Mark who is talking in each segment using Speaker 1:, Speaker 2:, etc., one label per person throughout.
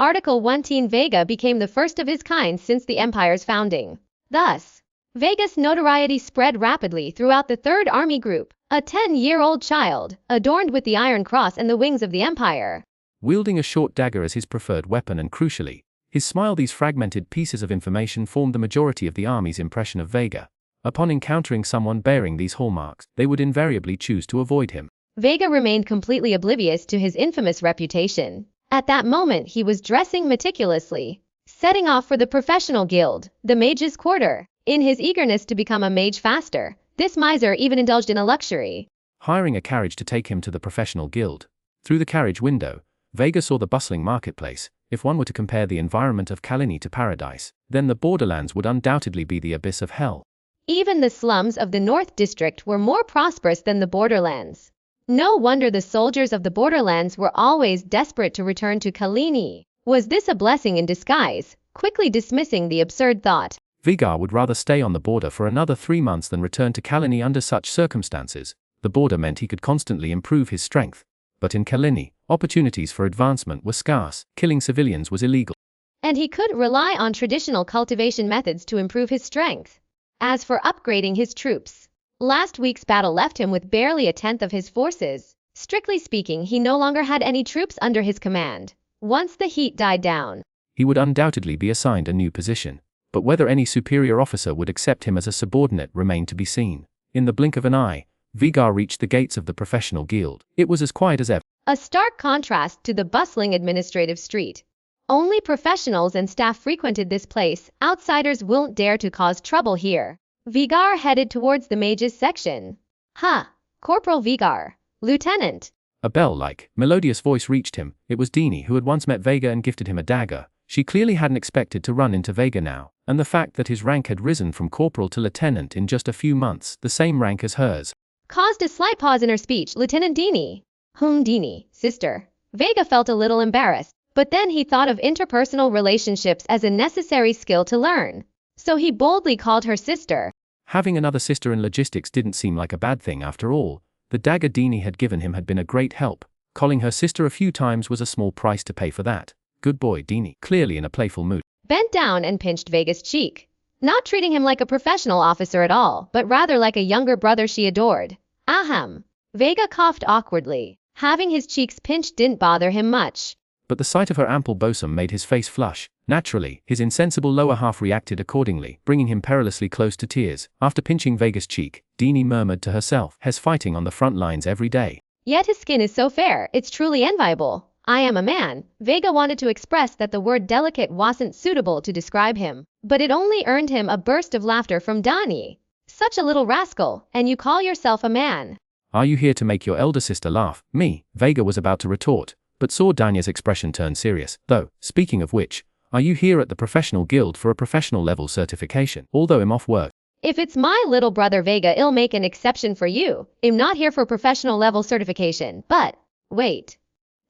Speaker 1: Article 1 Teen Veiga became the first of his kind since the Empire's founding. Thus, Veiga's notoriety spread rapidly throughout the Third Army Group, a 10-year-old child, adorned with the Iron Cross and the wings of the Empire.
Speaker 2: Wielding a short dagger as his preferred weapon and crucially, his smile. These fragmented pieces of information formed the majority of the army's impression of Veiga. Upon encountering someone bearing these hallmarks, they would invariably choose to avoid him.
Speaker 1: Veiga remained completely oblivious to his infamous reputation. At that moment he was dressing meticulously, setting off for the professional guild, the Mage's Quarter. In his eagerness to become a mage faster, this miser even indulged in a luxury.
Speaker 2: Hiring a carriage to take him to the professional guild. Through the carriage window, Veiga saw the bustling marketplace. If one were to compare the environment of Kalini to paradise, then the borderlands would undoubtedly be the abyss of hell.
Speaker 1: Even the slums of the North District were more prosperous than the borderlands. No wonder the soldiers of the borderlands were always desperate to return to Kalini. Was this a blessing in disguise? Quickly dismissing the absurd thought,
Speaker 2: Veigar would rather stay on the border for another 3 months than return to Kalini under such circumstances. The border meant he could constantly improve his strength. But in Kalini, opportunities for advancement were scarce. Killing civilians was illegal.
Speaker 1: And he could rely on traditional cultivation methods to improve his strength. As for upgrading his troops, last week's battle left him with barely a tenth of his forces. Strictly speaking, he no longer had any troops under his command. Once the heat died down,
Speaker 2: he would undoubtedly be assigned a new position. But whether any superior officer would accept him as a subordinate remained to be seen. In the blink of an eye, Veigar reached the gates of the professional guild. It was as quiet as ever.
Speaker 1: A stark contrast to the bustling administrative street. Only professionals and staff frequented this place. Outsiders won't dare to cause trouble here. Veigar headed towards the mages section. Ha! Corporal Veigar. Lieutenant.
Speaker 2: A bell-like, melodious voice reached him. It was Dini, who had once met Veiga and gifted him a dagger. She clearly hadn't expected to run into Veiga now, and the fact that his rank had risen from corporal to lieutenant in just a few months, the same rank as hers,
Speaker 1: caused a slight pause in her speech. Lieutenant Dini. Dini, sister. Veiga felt a little embarrassed, but then he thought of interpersonal relationships as a necessary skill to learn. So he boldly called her sister.
Speaker 2: Having another sister in logistics didn't seem like a bad thing after all. The dagger Dini had given him had been a great help. Calling her sister a few times was a small price to pay for that. Good boy, Dini, clearly in a playful mood,
Speaker 1: bent down and pinched Veiga's cheek, not treating him like a professional officer at all, but rather like a younger brother she adored. Ahem. Veiga coughed awkwardly. Having his cheeks pinched didn't bother him much.
Speaker 2: But the sight of her ample bosom made his face flush. Naturally, his insensible lower half reacted accordingly, bringing him perilously close to tears. After pinching Veiga's cheek, Dini murmured to herself, "He's fighting on the front lines every day.
Speaker 1: Yet his skin is so fair, it's truly enviable. I am a man." Veiga wanted to express that the word delicate wasn't suitable to describe him, but it only earned him a burst of laughter from Dani. Such a little rascal, and you call yourself a man?
Speaker 2: Are you here to make your elder sister laugh? Me? Veiga was about to retort, but saw Danya's expression turn serious. Though, speaking of which, are you here at the professional guild for a professional level certification? Although I'm off work.
Speaker 1: If it's my little brother Veiga, I'll make an exception for you. I'm not here for professional level certification, but, wait.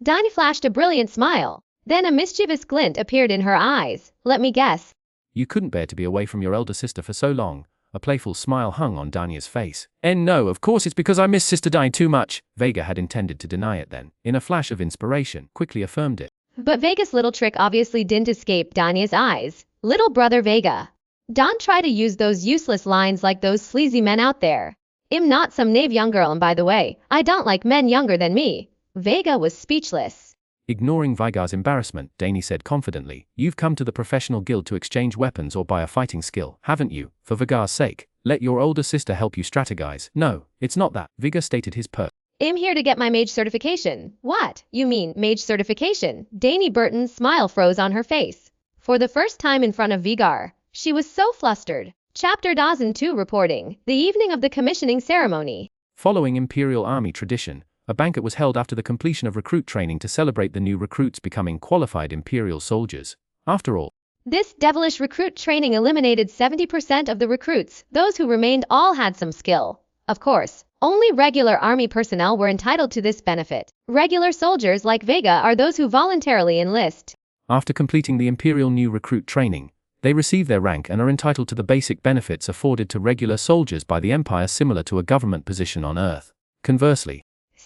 Speaker 1: Dani flashed a brilliant smile. Then a mischievous glint appeared in her eyes. Let me guess.
Speaker 2: You couldn't bear to be away from your elder sister for so long. A playful smile hung on Danya's face. And no, of course it's because I miss Sister Dani too much. Veiga had intended to deny it then, in a flash of inspiration, quickly affirmed it.
Speaker 1: But Veiga's little trick obviously didn't escape Danya's eyes. Little brother Veiga. Don't try to use those useless lines like those sleazy men out there. I'm not some knave young girl, and by the way, I don't like men younger than me. Veiga was speechless.
Speaker 2: Ignoring Veigar's embarrassment, Dani said confidently, "You've come to the professional guild to exchange weapons or buy a fighting skill, haven't you? For Veigar's sake, let your older sister help you strategize." "No, it's not that," Veigar stated his purpose.
Speaker 1: I'm here to get my mage certification." "What? You mean mage certification?" Dani Burton's smile froze on her face. For the first time in front of Veigar, she was so flustered. Chapter Dawson 2 reporting, the evening of the commissioning ceremony.
Speaker 2: Following Imperial Army tradition, a banquet was held after the completion of recruit training to celebrate the new recruits becoming qualified Imperial soldiers. After all,
Speaker 1: this devilish recruit training eliminated 70% of the recruits. Those who remained all had some skill. Of course, only regular army personnel were entitled to this benefit. Regular soldiers like Veiga are those who voluntarily enlist.
Speaker 2: After completing the Imperial new recruit training, they receive their rank and are entitled to the basic benefits afforded to regular soldiers by the Empire, similar to a government position on Earth. Conversely,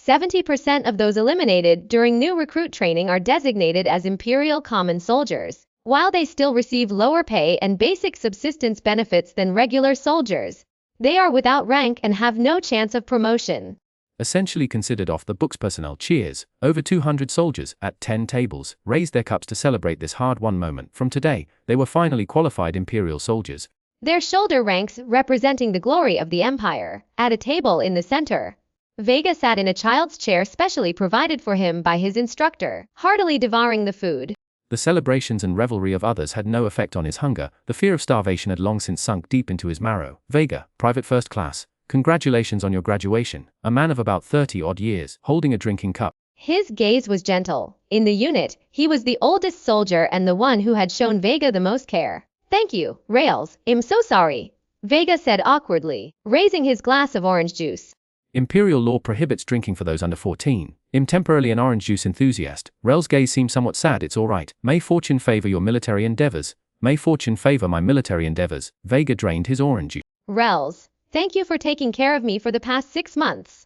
Speaker 1: 70% of those eliminated during new recruit training are designated as Imperial Common Soldiers, while they still receive lower pay and basic subsistence benefits than regular soldiers. They are without rank and have no chance of promotion.
Speaker 2: Essentially considered off-the-books personnel cheers. Over 200 soldiers, at 10 tables, raised their cups to celebrate this hard-won moment. From today, they were finally qualified Imperial soldiers.
Speaker 1: Their shoulder ranks representing the glory of the Empire, at a table in the center. Veiga sat in a child's chair specially provided for him by his instructor, heartily devouring the food.
Speaker 2: The celebrations and revelry of others had no effect on his hunger. The fear of starvation had long since sunk deep into his marrow. Veiga, Private First Class. Congratulations on your graduation. A man of about 30-odd years, holding a drinking cup.
Speaker 1: His gaze was gentle. In the unit, he was the oldest soldier and the one who had shown Veiga the most care. Thank you, Rails. I'm so sorry, Veiga said awkwardly, raising his glass of orange juice.
Speaker 2: Imperial law prohibits drinking for those under 14. I'm temporarily an orange juice enthusiast. Rails' gaze seemed somewhat sad. It's all right. May fortune favor your military endeavors. May fortune favor my military endeavors. Veiga drained his orange juice.
Speaker 1: Rails, thank you for taking care of me for the past 6 months.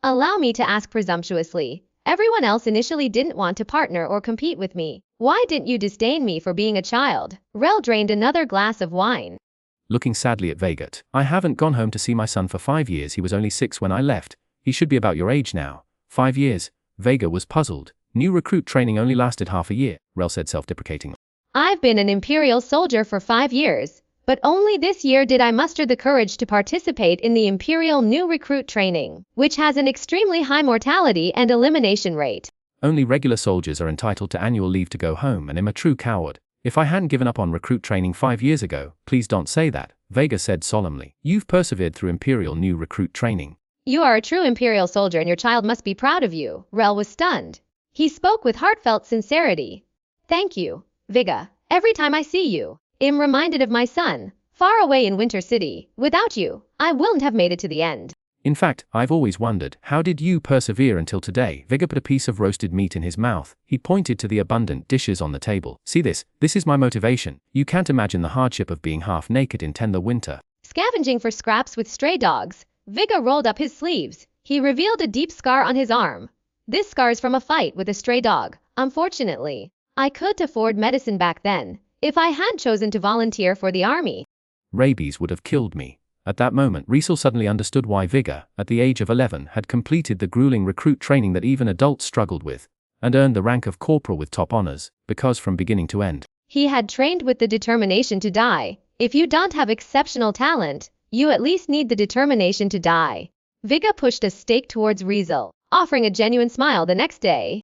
Speaker 1: Allow me to ask presumptuously. Everyone else initially didn't want to partner or compete with me. Why didn't you disdain me for being a child? Rel drained another glass of wine.
Speaker 2: Looking sadly at Veiga. I haven't gone home to see my son for 5 years. He was only 6 when I left. He should be about your age now. 5 years? Veiga was puzzled. New recruit training only lasted half a year, Rel said self-deprecatingly.
Speaker 1: I've been an Imperial soldier for 5 years, but only this year did I muster the courage to participate in the Imperial new recruit training, which has an extremely high mortality and elimination rate.
Speaker 2: Only regular soldiers are entitled to annual leave to go home, and I'm a true coward. If I hadn't given up on recruit training 5 years ago, please don't say that, Veiga said solemnly. You've persevered through Imperial new recruit training.
Speaker 1: You are a true Imperial soldier and your child must be proud of you. Rel was stunned. He spoke with heartfelt sincerity. Thank you, Veiga. Every time I see you, I'm reminded of my son, far away in Winter City. Without you, I wouldn't have made it to the end.
Speaker 2: In fact, I've always wondered, how did you persevere until today? Veiga put a piece of roasted meat in his mouth. He pointed to the abundant dishes on the table. See this is my motivation. You can't imagine the hardship of being half naked in tender winter.
Speaker 1: Scavenging for scraps with stray dogs, Veiga rolled up his sleeves. He revealed a deep scar on his arm. This scar is from a fight with a stray dog. Unfortunately, I couldn't afford medicine back then. If I had chosen to volunteer for the army,
Speaker 2: rabies would have killed me. At that moment, Riesel suddenly understood why Veiga, at the age of 11, had completed the grueling recruit training that even adults struggled with, and earned the rank of corporal with top honors, because from beginning to end,
Speaker 1: he had trained with the determination to die. If you don't have exceptional talent, you at least need the determination to die. Veiga pushed a steak towards Riesel, offering a genuine smile the next day.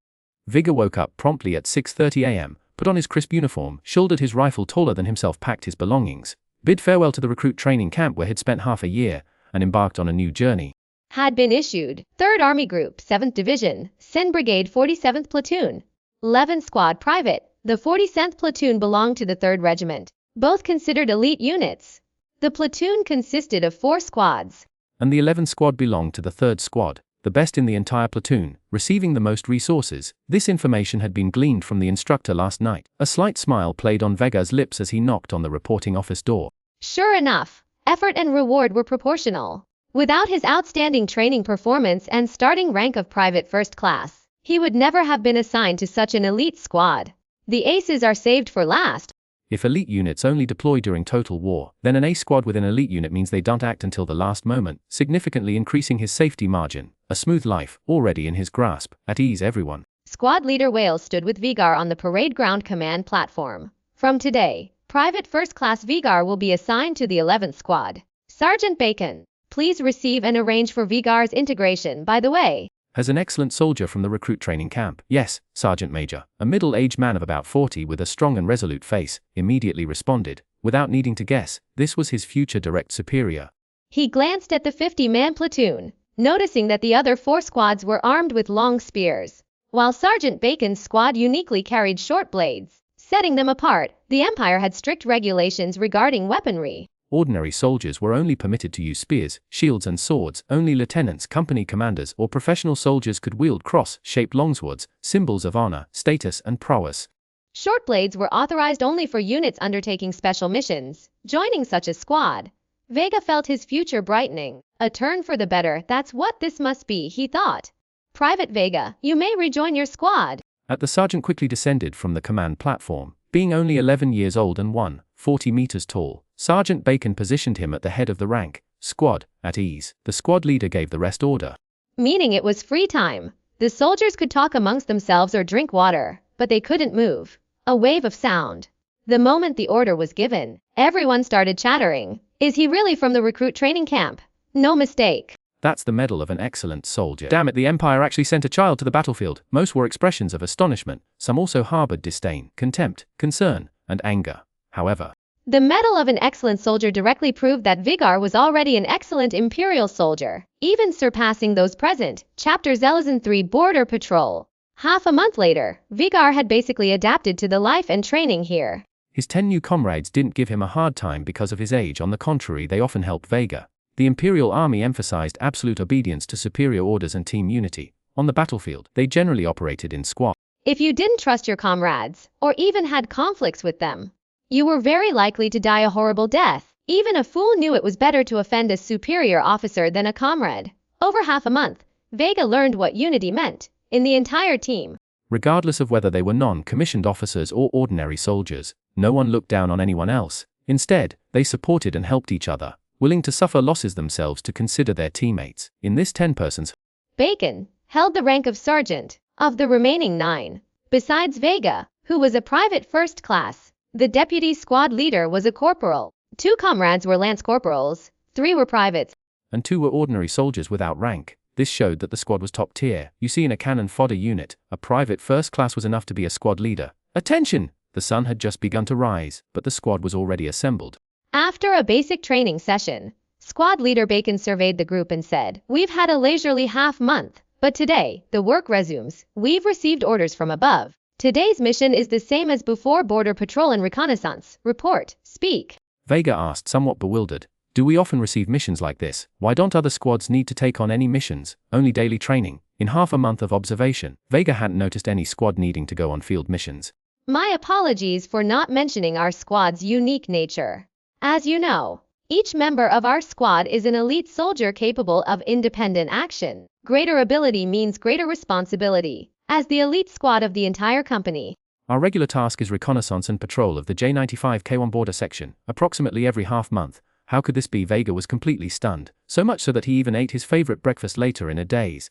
Speaker 2: Veiga woke up promptly at 6:30 a.m., put on his crisp uniform, shouldered his rifle taller than himself, packed his belongings, bid farewell to the recruit training camp where he'd spent half a year, and embarked on a new journey.
Speaker 1: Had been issued 3rd Army Group, 7th Division, Sen Brigade 47th Platoon, 11th Squad Private. The 47th Platoon belonged to the 3rd Regiment, both considered elite units. The platoon consisted of 4 squads,
Speaker 2: and the 11th Squad belonged to the 3rd Squad, the best in the entire platoon, receiving the most resources. This information had been gleaned from the instructor last night. A slight smile played on Veiga's lips as he knocked on the reporting office door.
Speaker 1: Sure enough, effort and reward were proportional. Without his outstanding training performance and starting rank of Private First Class, he would never have been assigned to such an elite squad. The aces are saved for last.
Speaker 2: If elite units only deploy during total war, then an ace squad with an elite unit means they don't act until the last moment, significantly increasing his safety margin. A smooth life, already in his grasp, at ease everyone.
Speaker 1: Squad leader Wales stood with Veigar on the parade ground command platform. From today, Private First Class Veigar will be assigned to the 11th Squad. Sergeant Bacon, please receive and arrange for Veigar's integration. By the way,
Speaker 2: as an excellent soldier from the recruit training camp. Yes, Sergeant Major. A middle-aged man of about 40 with a strong and resolute face, immediately responded. Without needing to guess, this was his future direct superior.
Speaker 1: He glanced at the 50-man platoon, noticing that the other 4 squads were armed with long spears, while Sergeant Bacon's squad uniquely carried short blades. Setting them apart, the Empire had strict regulations regarding weaponry.
Speaker 2: Ordinary soldiers were only permitted to use spears, shields and swords. Only lieutenants, company commanders or professional soldiers could wield cross-shaped longswords, symbols of honor, status and prowess.
Speaker 1: Short blades were authorized only for units undertaking special missions. Joining such a squad, Veiga felt his future brightening. A turn for the better, that's what this must be, he thought. Private Veiga, you may rejoin your squad.
Speaker 2: The sergeant quickly descended from the command platform. Being only 11 years old and 140 meters tall, Sergeant Bacon positioned him at the head of the rank squad, at ease. The squad leader gave the rest order.
Speaker 1: Meaning it was free time. The soldiers could talk amongst themselves or drink water, but they couldn't move. A wave of sound. The moment the order was given, everyone started chattering. Is he really from the recruit training camp? No mistake.
Speaker 2: That's the medal of an excellent soldier. Damn it, the Empire actually sent a child to the battlefield. Most were expressions of astonishment. Some also harbored disdain, contempt, concern, and anger. However,
Speaker 1: the medal of an excellent soldier directly proved that Veigar was already an excellent Imperial soldier, even surpassing those present. Chapter 3 Border Patrol. Half a month later, Veigar had basically adapted to the life and training here.
Speaker 2: His 10 new comrades didn't give him a hard time because of his age. On the contrary, they often helped Veigar. The Imperial Army emphasized absolute obedience to superior orders and team unity. On the battlefield, they generally operated in squad.
Speaker 1: If you didn't trust your comrades, or even had conflicts with them, you were very likely to die a horrible death. Even a fool knew it was better to offend a superior officer than a comrade. Over half a month, Veiga learned what unity meant in the entire team.
Speaker 2: Regardless of whether they were non-commissioned officers or ordinary soldiers, no one looked down on anyone else. Instead, they supported and helped each other, willing to suffer losses themselves to consider their teammates. In this 10-persons,
Speaker 1: Bacon held the rank of sergeant. Of the remaining 9, besides Veiga, who was a private first class, the deputy squad leader was a corporal. 2 comrades were lance corporals, 3 were privates,
Speaker 2: and 2 were ordinary soldiers without rank. This showed that the squad was top tier. You see, in a cannon fodder unit, a private first class was enough to be a squad leader. Attention! The sun had just begun to rise, but the squad was already assembled.
Speaker 1: After a basic training session, squad leader Bacon surveyed the group and said, "We've had a leisurely half month, but today, the work resumes. We've received orders from above. Today's mission is the same as before: border patrol and reconnaissance. Report, speak."
Speaker 2: Veiga asked, somewhat bewildered. Do we often receive missions like this? Why don't other squads need to take on any missions? Only daily training. In half a month of observation, Veiga hadn't noticed any squad needing to go on field missions.
Speaker 1: My apologies for not mentioning our squad's unique nature. As you know, each member of our squad is an elite soldier capable of independent action. Greater ability means greater responsibility. As the elite squad of the entire company,
Speaker 2: our regular task is reconnaissance and patrol of the J95K1 border section, approximately every half month. How could this be? Veiga was completely stunned, so much so that he even ate his favorite breakfast later in a daze.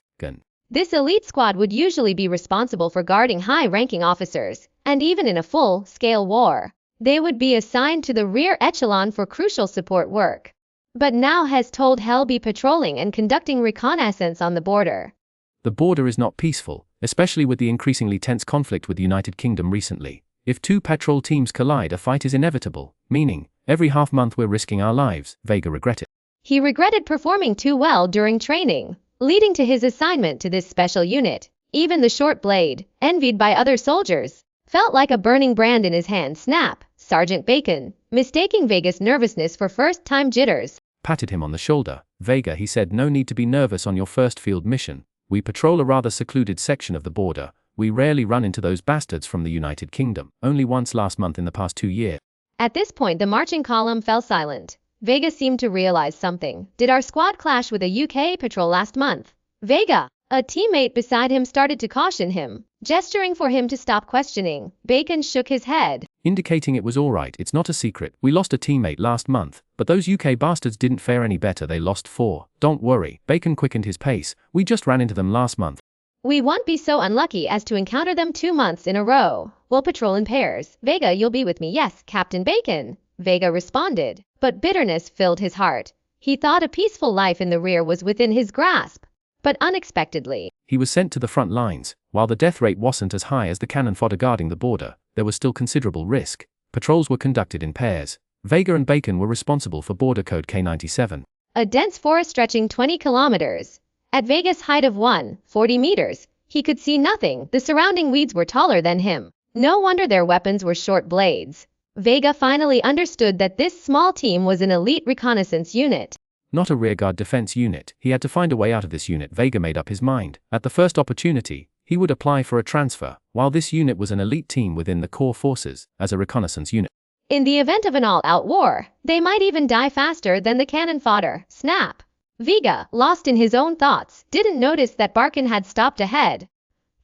Speaker 1: This elite squad would usually be responsible for guarding high-ranking officers, and even in a full-scale war, they would be assigned to the rear echelon for crucial support work. But now has told he'll be patrolling and conducting reconnaissance on the border.
Speaker 2: The border is not peaceful, especially with the increasingly tense conflict with the United Kingdom recently. If 2 patrol teams collide, a fight is inevitable, meaning, every half month we're risking our lives, Veiga regretted.
Speaker 1: He regretted performing too well during training, leading to his assignment to this special unit. Even the short blade, envied by other soldiers, felt like a burning brand in his hand. Snap! Sergeant Bacon, mistaking Veiga's nervousness for first-time jitters,
Speaker 2: patted him on the shoulder. Veiga, he said, no need to be nervous on your first field mission. We patrol a rather secluded section of the border. We rarely run into those bastards from the United Kingdom, only once last month in the past 2 years.
Speaker 1: At this point the marching column fell silent. Veiga seemed to realize something. Did our squad clash with a UK patrol last month? Veiga, a teammate beside him, started to caution him, gesturing for him to stop questioning. Bacon shook his head,
Speaker 2: indicating it was alright. It's not a secret. We lost a teammate last month, but those UK bastards didn't fare any better. They lost 4. Don't worry. Bacon quickened his pace. We just ran into them last month.
Speaker 1: We won't be so unlucky as to encounter them 2 months in a row. We'll patrol in pairs. Veiga, you'll be with me. Yes, Captain Bacon, Veiga responded, but bitterness filled his heart. He thought a peaceful life in the rear was within his grasp. But unexpectedly,
Speaker 2: he was sent to the front lines. While the death rate wasn't as high as the cannon fodder guarding the border, there was still considerable risk. Patrols were conducted in pairs. Veiga and Bacon were responsible for border code K97.
Speaker 1: A dense forest stretching 20 kilometers. At Veiga's height of 140 meters, he could see nothing. The surrounding weeds were taller than him. No wonder their weapons were short blades. Veiga finally understood that this small team was an elite reconnaissance unit,
Speaker 2: not a rearguard defense unit. He had to find a way out of this unit. Veiga made up his mind. At the first opportunity, he would apply for a transfer, while this unit was an elite team within the core forces, as a reconnaissance unit.
Speaker 1: In the event of an all-out war, they might even die faster than the cannon fodder. Snap! Veigar, lost in his own thoughts, didn't notice that Barkin had stopped ahead.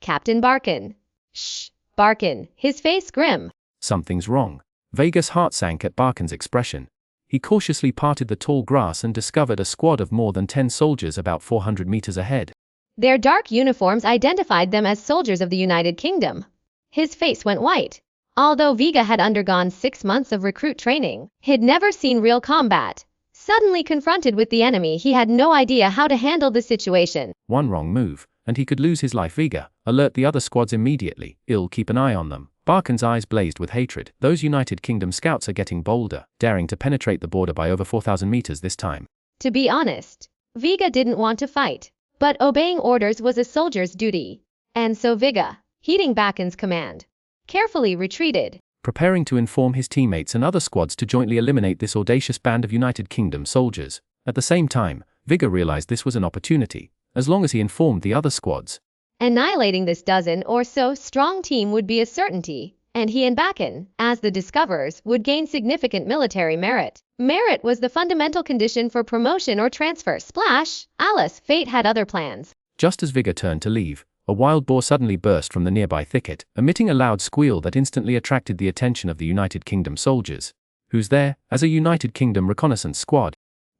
Speaker 1: Captain Barkin. Shh, Barkin, his face grim.
Speaker 2: Something's wrong. Veigar's heart sank at Barkin's expression. He cautiously parted the tall grass and discovered a squad of more than 10 soldiers about 400 meters ahead.
Speaker 1: Their dark uniforms identified them as soldiers of the United Kingdom. His face went white. Although Veigar had undergone 6 months of recruit training, he'd never seen real combat. Suddenly confronted with the enemy, he had no idea how to handle the situation.
Speaker 2: One wrong move, and he could lose his life. Veigar, alert the other squads immediately. Keep an eye on them. Barkin's eyes blazed with hatred. Those United Kingdom scouts are getting bolder, daring to penetrate the border by over 4,000 meters this time.
Speaker 1: To be honest, Veigar didn't want to fight, but obeying orders was a soldier's duty. And so Veigar, heeding Barkin's command, carefully retreated,
Speaker 2: preparing to inform his teammates and other squads to jointly eliminate this audacious band of United Kingdom soldiers. At the same time, Veigar realized this was an opportunity, as long as he informed the other squads.
Speaker 1: Annihilating this dozen or so strong team would be a certainty, and he and Barkin, as the discoverers, would gain significant military merit. Merit was the fundamental condition for promotion or transfer. Splash! Alice, fate had other plans.
Speaker 2: Just as Veigar turned to leave, a wild boar suddenly burst from the nearby thicket, emitting a loud squeal that instantly attracted the attention of the United Kingdom soldiers. Who's there? As a United Kingdom reconnaissance squad.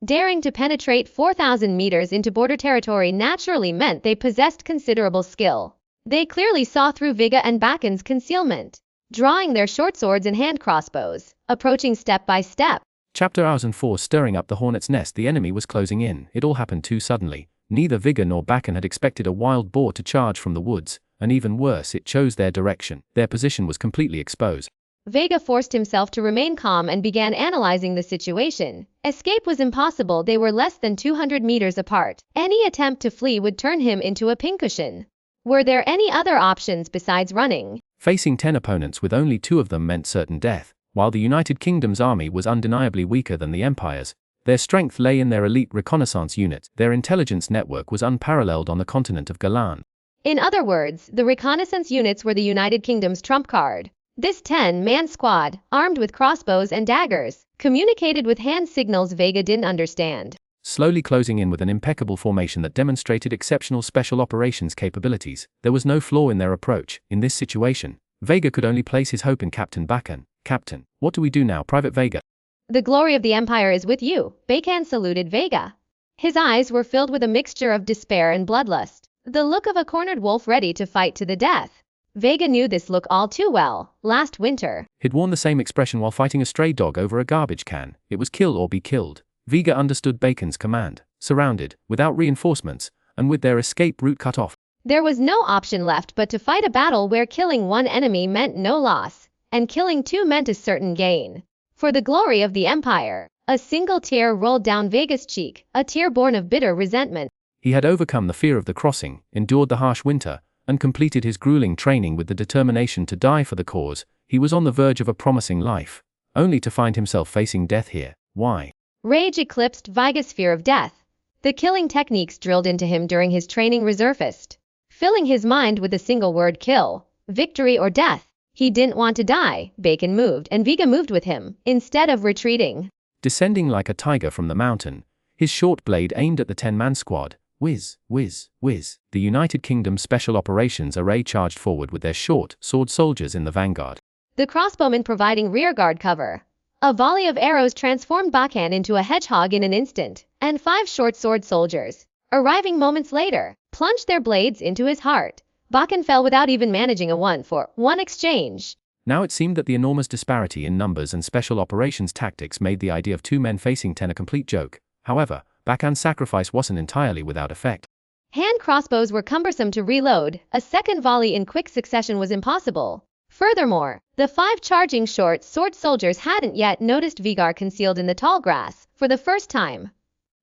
Speaker 1: Daring to penetrate 4,000 meters into border territory naturally meant they possessed considerable skill. They clearly saw through Veigar and Barkin's concealment, drawing their short swords and hand crossbows, approaching step by step.
Speaker 2: Chapter 4. Stirring up the hornet's nest. The enemy was closing in. It all happened too suddenly. Neither Veigar nor Barkin had expected a wild boar to charge from the woods, and even worse, it chose their direction. Their position was completely exposed.
Speaker 1: Veigar forced himself to remain calm and began analyzing the situation. Escape was impossible. They were less than 200 meters apart. Any attempt to flee would turn him into a pincushion. Were there any other options besides running?
Speaker 2: Facing 10 opponents with only 2 of them meant certain death. While the United Kingdom's army was undeniably weaker than the Empire's, their strength lay in their elite reconnaissance units. Their intelligence network was unparalleled on the continent of Galan.
Speaker 1: In other words, the reconnaissance units were the United Kingdom's trump card. This 10-man squad, armed with crossbows and daggers, communicated with hand signals Veigar didn't understand.
Speaker 2: Slowly closing in with an impeccable formation that demonstrated exceptional special operations capabilities, there was no flaw in their approach. In this situation, Veigar could only place his hope in Captain Barkin. Captain, what do we do now, Private Veigar?
Speaker 1: The glory of the Empire is with you, Barkin saluted Veigar. His eyes were filled with a mixture of despair and bloodlust, the look of a cornered wolf ready to fight to the death. Veigar knew this look all too well. Last winter,
Speaker 2: he'd worn the same expression while fighting a stray dog over a garbage can. It was kill or be killed. Veigar understood Barkin's command. Surrounded, without reinforcements, and with their escape route cut off,
Speaker 1: there was no option left but to fight a battle where killing one enemy meant no loss, and killing 2 meant a certain gain. For the glory of the Empire, a single tear rolled down Veigar's cheek, a tear born of bitter resentment.
Speaker 2: He had overcome the fear of the crossing, endured the harsh winter, and completed his grueling training with the determination to die for the cause. He was on the verge of a promising life, only to find himself facing death here. Why?
Speaker 1: Rage eclipsed Veigar's fear of death. The killing techniques drilled into him during his training resurfaced, filling his mind with a single word: kill, victory or death. He didn't want to die. Barkin moved, and Veigar moved with him, instead of retreating.
Speaker 2: Descending like a tiger from the mountain, his short blade aimed at the 10-man squad. Whiz, whiz, whiz. The United Kingdom Special Operations Array charged forward with their short sword soldiers in the vanguard,
Speaker 1: the crossbowmen providing rearguard cover. A volley of arrows transformed Barkin into a hedgehog in an instant, and 5 short sword soldiers, arriving moments later, plunged their blades into his heart. Barkin fell without even managing a 1-for-1 exchange.
Speaker 2: Now it seemed that the enormous disparity in numbers and special operations tactics made the idea of 2 men facing 10 a complete joke. However, Barkin's sacrifice wasn't entirely without effect.
Speaker 1: Hand crossbows were cumbersome to reload. A second volley in quick succession was impossible. Furthermore, the 5 charging short sword soldiers hadn't yet noticed Veigar concealed in the tall grass. For the first time,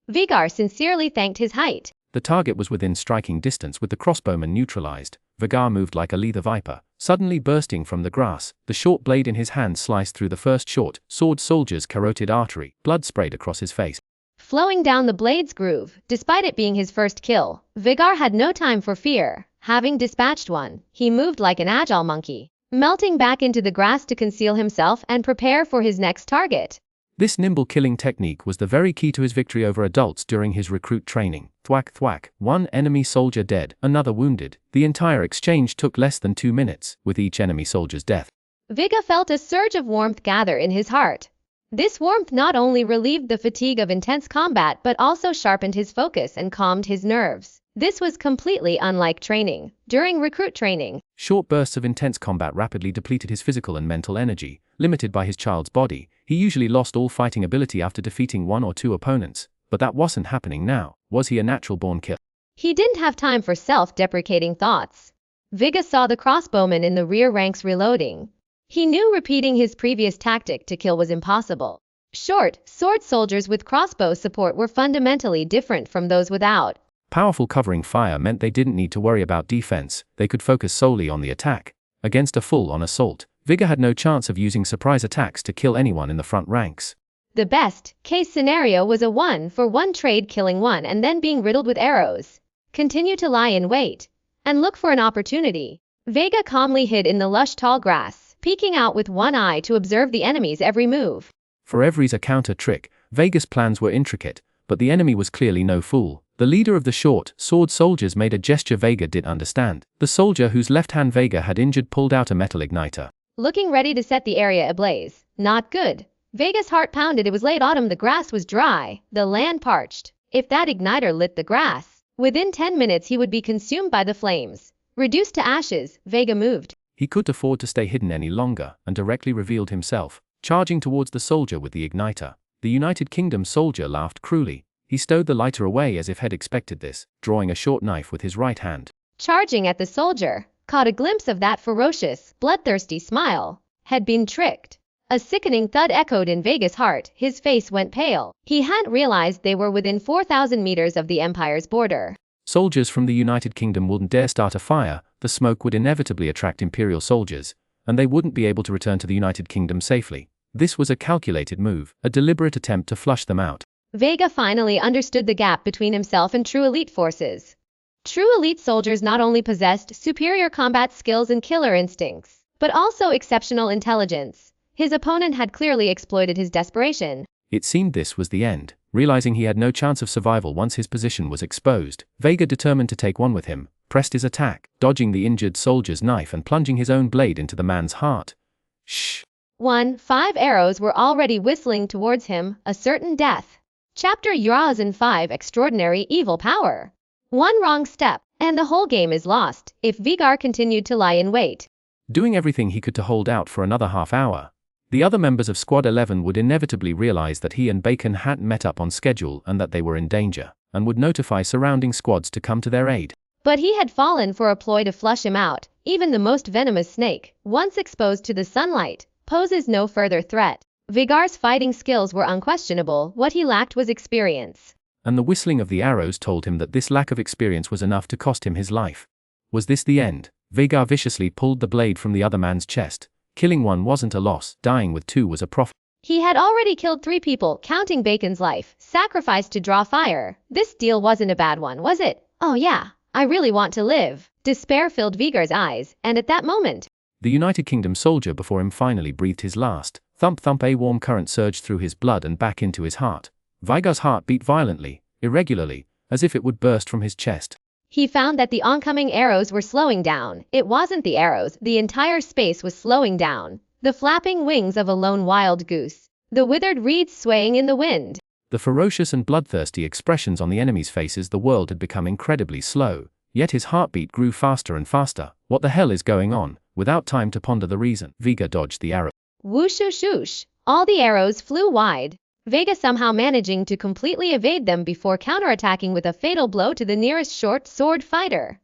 Speaker 1: Veigar sincerely thanked his height.
Speaker 2: The target was within striking distance with the crossbowman neutralized. Veigar moved like a leather viper, suddenly bursting from the grass. The short blade in his hand sliced through the first short sword soldier's carotid artery. Blood sprayed across his face,
Speaker 1: flowing down the blade's groove. Despite it being his first kill, Veigar had no time for fear. Having dispatched one, he moved like an agile monkey, melting back into the grass to conceal himself and prepare for his next target.
Speaker 2: This nimble killing technique was the very key to his victory over adults during his recruit training. Thwack thwack, one enemy soldier dead, another wounded. The entire exchange took less than 2 minutes, with each enemy soldier's death.
Speaker 1: Veigar felt a surge of warmth gather in his heart. This warmth not only relieved the fatigue of intense combat but also sharpened his focus and calmed his nerves. This was completely unlike training. During recruit training,
Speaker 2: short bursts of intense combat rapidly depleted his physical and mental energy. Limited by his child's body, he usually lost all fighting ability after defeating 1 or 2 opponents. But that wasn't happening now. Was he a natural-born killer?
Speaker 1: He didn't have time for self-deprecating thoughts. Veigar saw the crossbowman in the rear ranks reloading. He knew repeating his previous tactic to kill was impossible. Short, sword soldiers with crossbow support were fundamentally different from those without.
Speaker 2: Powerful covering fire meant they didn't need to worry about defense, they could focus solely on the attack. Against a full-on assault, Veigar had no chance of using surprise attacks to kill anyone in the front ranks.
Speaker 1: The best-case scenario was a 1-for-1 trade, killing one and then being riddled with arrows. Continue to lie in wait and look for an opportunity. Veigar calmly hid in the lush tall grass, peeking out with one eye to observe the enemy's every move.
Speaker 2: For every's a counter trick, Veigar's plans were intricate, but the enemy was clearly no fool. The leader of the short sword soldiers made a gesture Veigar did understand. The soldier whose left hand Veigar had injured pulled out a metal igniter.
Speaker 1: Looking ready to set the area ablaze. Not good. Veigar's heart pounded. It was late autumn, the grass was dry, the land parched. If that igniter lit the grass, within 10 minutes he would be consumed by the flames. Reduced to ashes, Veigar moved.
Speaker 2: He couldn't afford to stay hidden any longer and directly revealed himself, charging towards the soldier with the igniter. The United Kingdom soldier laughed cruelly. He stowed the lighter away as if had expected this, drawing a short knife with his right hand.
Speaker 1: Charging at the soldier, caught a glimpse of that ferocious, bloodthirsty smile. Had been tricked. A sickening thud echoed in Veigar's heart. His face went pale. He hadn't realized they were within 4,000 meters of the Empire's border.
Speaker 2: Soldiers from the United Kingdom wouldn't dare start a fire. The smoke would inevitably attract Imperial soldiers, and they wouldn't be able to return to the United Kingdom safely. This was a calculated move, a deliberate attempt to flush them out.
Speaker 1: Veigar finally understood the gap between himself and true elite forces. True elite soldiers not only possessed superior combat skills and killer instincts, but also exceptional intelligence. His opponent had clearly exploited his desperation.
Speaker 2: It seemed this was the end. Realizing he had no chance of survival once his position was exposed, Veigar determined to take one with him, pressed his attack, dodging the injured soldier's knife and plunging his own blade into the man's heart. Shh!
Speaker 1: 5 arrows were already whistling towards him, a certain death. Chapter Xuanhuan 5 Extraordinary Evil Power. One wrong step, and the whole game is lost, if Veigar continued to lie in wait.
Speaker 2: Doing everything he could to hold out for another half hour, the other members of Squad 11 would inevitably realize that he and Bacon hadn't met up on schedule and that they were in danger, and would notify surrounding squads to come to their aid.
Speaker 1: But he had fallen for a ploy to flush him out. Even the most venomous snake, once exposed to the sunlight, poses no further threat. Veigar's fighting skills were unquestionable. What he lacked was experience.
Speaker 2: And the whistling of the arrows told him that this lack of experience was enough to cost him his life. Was this the end? Veigar viciously pulled the blade from the other man's chest. Killing one wasn't a loss, dying with 2 was a profit.
Speaker 1: He had already killed 3 people, counting Bacon's life, sacrificed to draw fire. This deal wasn't a bad one, was it? Oh yeah, I really want to live. Despair filled Veigar's eyes, and at that moment,
Speaker 2: the United Kingdom soldier before him finally breathed his last. Thump thump, a warm current surged through his blood and back into his heart. Veigar's heart beat violently, irregularly, as if it would burst from his chest.
Speaker 1: He found that the oncoming arrows were slowing down. It wasn't the arrows, the entire space was slowing down. The flapping wings of a lone wild goose. The withered reeds swaying in the wind.
Speaker 2: The ferocious and bloodthirsty expressions on the enemy's faces. The world had become incredibly slow, yet his heartbeat grew faster and faster. What the hell is going on? Without time to ponder the reason, Veigar dodged the arrow.
Speaker 1: Whoosh whoosh whoosh. All the arrows flew wide. Veigar somehow managing to completely evade them before counterattacking with a fatal blow to the nearest short sword fighter.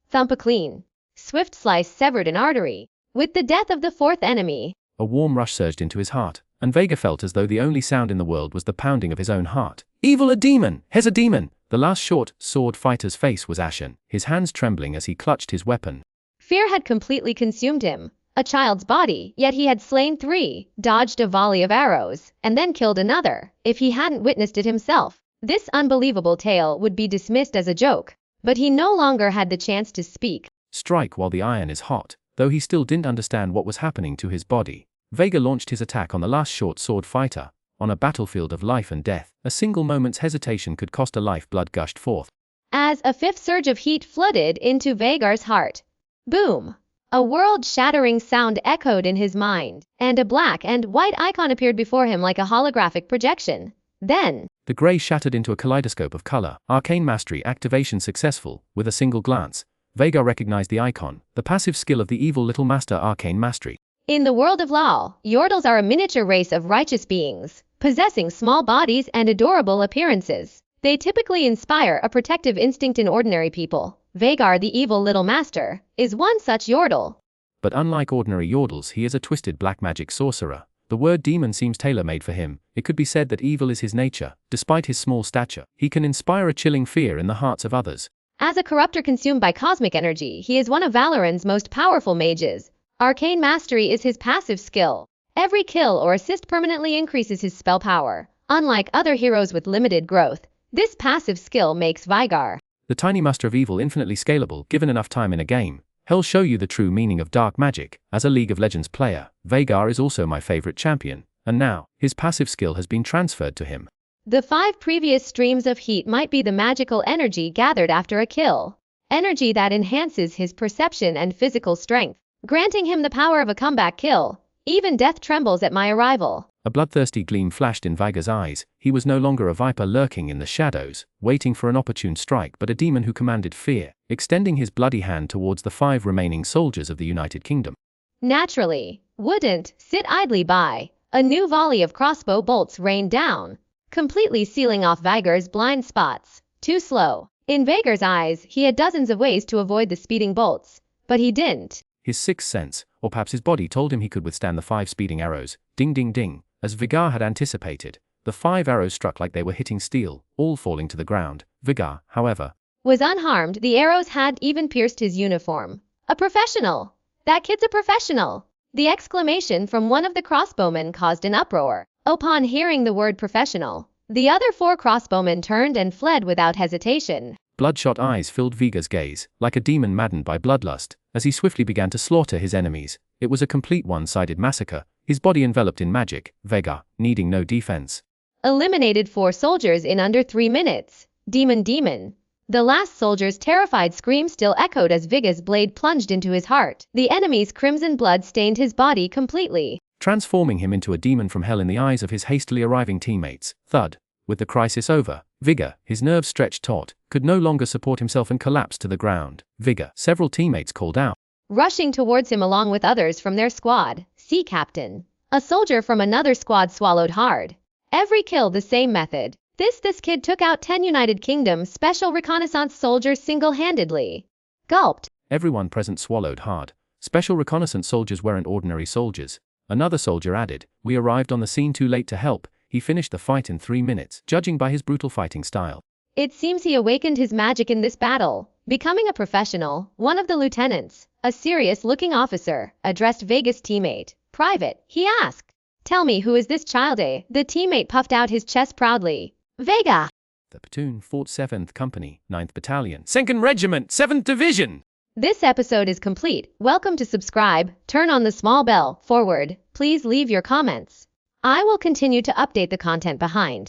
Speaker 1: Thump, a clean, swift slice severed an artery. With the death of the 4th enemy,
Speaker 2: a warm rush surged into his heart, and Veigar felt as though the only sound in the world was the pounding of his own heart. Evil, a demon! He's a demon! The last short sword fighter's face was ashen, his hands trembling as he clutched his weapon.
Speaker 1: Fear had completely consumed him. A child's body, yet he had slain 3, dodged a volley of arrows, and then killed another. If he hadn't witnessed it himself, this unbelievable tale would be dismissed as a joke. But he no longer had the chance to speak.
Speaker 2: Strike while the iron is hot. Though he still didn't understand what was happening to his body, Veigar launched his attack on the last short sword fighter. On a battlefield of life and death, a single moment's hesitation could cost a life. Blood gushed forth.
Speaker 1: As a fifth surge of heat flooded into Veigar's heart. Boom! A world-shattering sound echoed in his mind, and a black and white icon appeared before him like a holographic projection. Then,
Speaker 2: the grey shattered into a kaleidoscope of color. Arcane mastery activation successful. With a single glance, Veigar recognized the icon, the passive skill of the evil little master. Arcane mastery.
Speaker 1: In the world of law, Yordles are a miniature race of righteous beings, possessing small bodies and adorable appearances. They typically inspire a protective instinct in ordinary people. Veigar, the evil little master, is one such Yordle.
Speaker 2: But unlike ordinary Yordles, he is a twisted black magic sorcerer. The word demon seems tailor-made for him. It could be said that evil is his nature. Despite his small stature, he can inspire a chilling fear in the hearts of others.
Speaker 1: As a corruptor consumed by cosmic energy, he is one of Valorant's most powerful mages. Arcane mastery is his passive skill. Every kill or assist permanently increases his spell power. Unlike other heroes with limited growth, this passive skill makes Veigar
Speaker 2: the tiny master of evil infinitely scalable. Given enough time in a game, he'll show you the true meaning of dark magic. As a League of Legends player, Veigar is also my favorite champion, and now, his passive skill has been transferred to him.
Speaker 1: The 5 previous streams of heat might be the magical energy gathered after a kill. Energy that enhances his perception and physical strength, granting him the power of a comeback kill. Even death trembles at my arrival.
Speaker 2: A bloodthirsty gleam flashed in Veigar's eyes. He was no longer a viper lurking in the shadows, waiting for an opportune strike, but a demon who commanded fear, extending his bloody hand towards the 5 remaining soldiers of the United Kingdom.
Speaker 1: Naturally, wouldn't sit idly by. A new volley of crossbow bolts rained down, completely sealing off Veigar's blind spots. Too slow. In Veigar's eyes, he had dozens of ways to avoid the speeding bolts, but he didn't.
Speaker 2: His sixth sense, or perhaps his body, told him he could withstand the 5 speeding arrows. Ding ding ding. As Veigar had anticipated, the 5 arrows struck like they were hitting steel, all falling to the ground. Veigar, however,
Speaker 1: was unharmed. The arrows hadn't even pierced his uniform. A professional! That kid's a professional! The exclamation from one of the crossbowmen caused an uproar. Upon hearing the word professional, the other 4 crossbowmen turned and fled without hesitation.
Speaker 2: Bloodshot eyes filled Veigar's gaze, like a demon maddened by bloodlust, as he swiftly began to slaughter his enemies. It was a complete one-sided massacre, his body enveloped in magic, Veigar needing no defense.
Speaker 1: Eliminated 4 soldiers in under 3 minutes. Demon. The last soldier's terrified scream still echoed as Veigar's blade plunged into his heart. The enemy's crimson blood stained his body completely,
Speaker 2: transforming him into a demon from hell in the eyes of his hastily arriving teammates. Thud. With the crisis over, Veigar, his nerves stretched taut, could no longer support himself and collapsed to the ground. Veigar, several teammates called out,
Speaker 1: rushing towards him along with others from their squad. See, Captain. A soldier from another squad swallowed hard. Every kill the same method. This kid took out 10 United Kingdom special reconnaissance soldiers single-handedly. Gulped.
Speaker 2: Everyone present swallowed hard. Special reconnaissance soldiers weren't ordinary soldiers. Another soldier added, we arrived on the scene too late to help. He finished the fight in 3 minutes, judging by his brutal fighting style.
Speaker 1: It seems he awakened his magic in this battle, becoming a professional. One of the lieutenants, a serious-looking officer, addressed Veigar's teammate. Private, he asked. Tell me, who is this child? The teammate puffed out his chest proudly. Veigar.
Speaker 2: The platoon fought 7th Company, 9th Battalion, 2nd Regiment, 7th Division.
Speaker 1: This episode is complete. Welcome to subscribe, turn on the small bell, forward. Please leave your comments. I will continue to update the content behind.